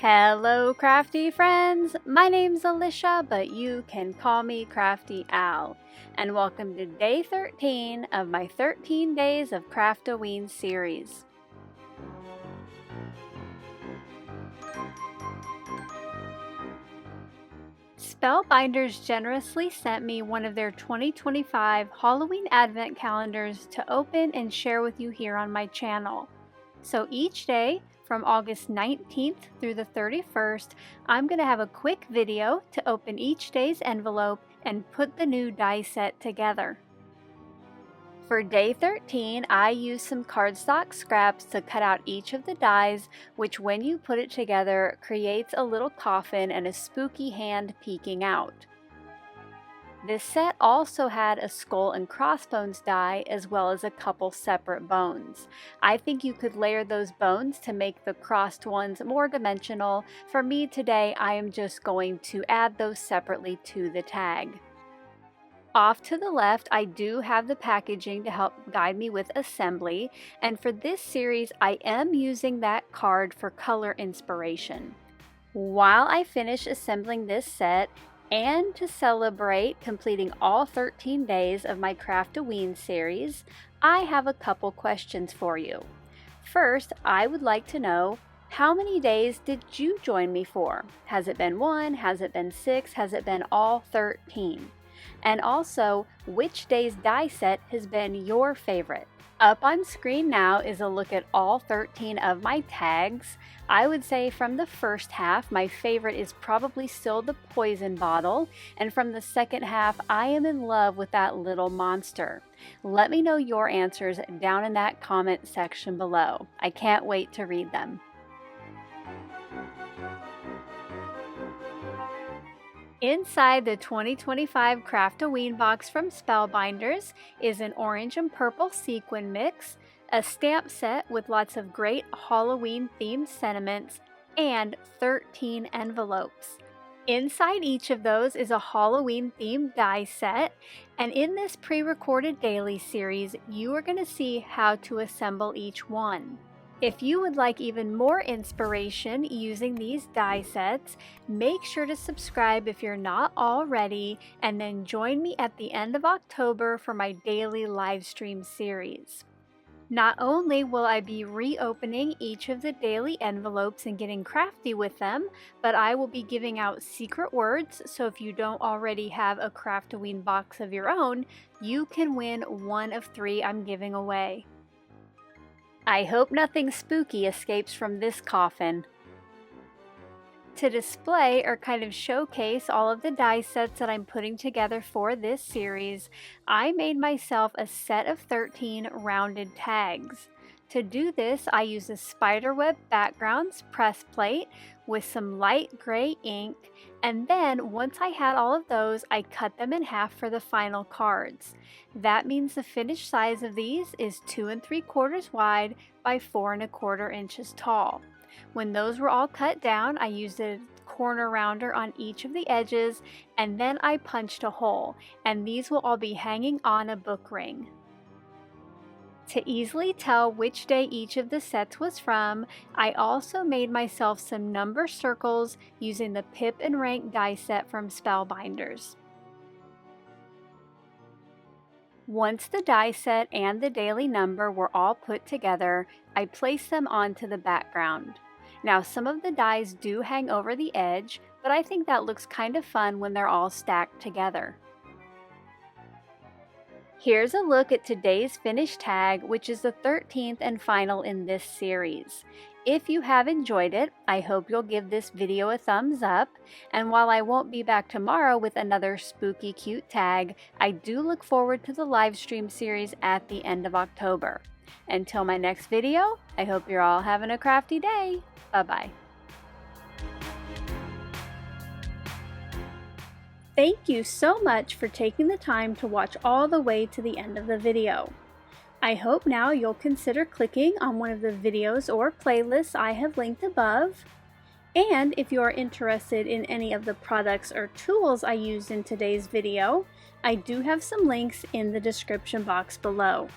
Hello crafty friends, my name's Alicia, but you can call me Crafty Al, and welcome to day 13 of my 13 days of Craft-O-Ween series. Spellbinders generously sent me one of their 2025 Halloween Advent Calendars to open and share with you here on my channel. So each day, from August 19th through the 31st, I'm going to have a quick video to open each day's envelope and put the new die set together. For day 13, I used some cardstock scraps to cut out each of the dies, which when you put it together creates a little coffin and a spooky hand peeking out. This set also had a skull and crossbones die as well as a couple separate bones. I think you could layer those bones to make the crossed ones more dimensional. For me today, I am just going to add those separately to the tag. Off to the left, I do have the packaging to help guide me with assembly, and for this series, I am using that card for color inspiration. While I finish assembling this set, and to celebrate completing all 13 days of my Craft-O-Ween series, I have a couple questions for you. First, I would like to know, how many days did you join me for? Has it been 1? Has it been 6? Has it been all 13? And also, which day's die set has been your favorite? Up on screen now is a look at all 13 of my tags. I would say from the first half, my favorite is probably still the poison bottle, and from the second half, I am in love with that little monster. Let me know your answers down in that comment section below. I can't wait to read them. Inside the 2025 Craft-O-Ween box from Spellbinders is an orange and purple sequin mix, a stamp set with lots of great Halloween themed sentiments, and 13 envelopes. Inside each of those is a Halloween themed die set, and in this pre-recorded daily series, you are going to see how to assemble each one. If you would like even more inspiration using these die sets, make sure to subscribe if you're not already, and then join me at the end of October for my daily live stream series. Not only will I be reopening each of the daily envelopes and getting crafty with them, but I will be giving out secret words, so if you don't already have a Craft-O-Ween box of your own, you can win one of 3 I'm giving away. I hope nothing spooky escapes from this coffin. To display or kind of showcase all of the die sets that I'm putting together for this series, I made myself a set of 13 rounded tags. To do this, I used a spiderweb backgrounds press plate with some light gray ink, and then once I had all of those, I cut them in half for the final cards. That means the finished size of these is 2 3/4 wide by 4 1/4 inches tall. When those were all cut down, I used a corner rounder on each of the edges, and then I punched a hole, and these will all be hanging on a book ring. To easily tell which day each of the sets was from, I also made myself some number circles using the Pip and Rank die set from Spellbinders. Once the die set and the daily number were all put together, I placed them onto the background. Now some of the dies do hang over the edge, but I think that looks kind of fun when they're all stacked together. Here's a look at today's finished tag, which is the 13th and final in this series. If you have enjoyed it, I hope you'll give this video a thumbs up, and while I won't be back tomorrow with another spooky cute tag, I do look forward to the live stream series at the end of October. Until my next video, I hope you're all having a crafty day. Bye-bye. Thank you so much for taking the time to watch all the way to the end of the video. I hope now you'll consider clicking on one of the videos or playlists I have linked above. And if you are interested in any of the products or tools I used in today's video, I do have some links in the description box below.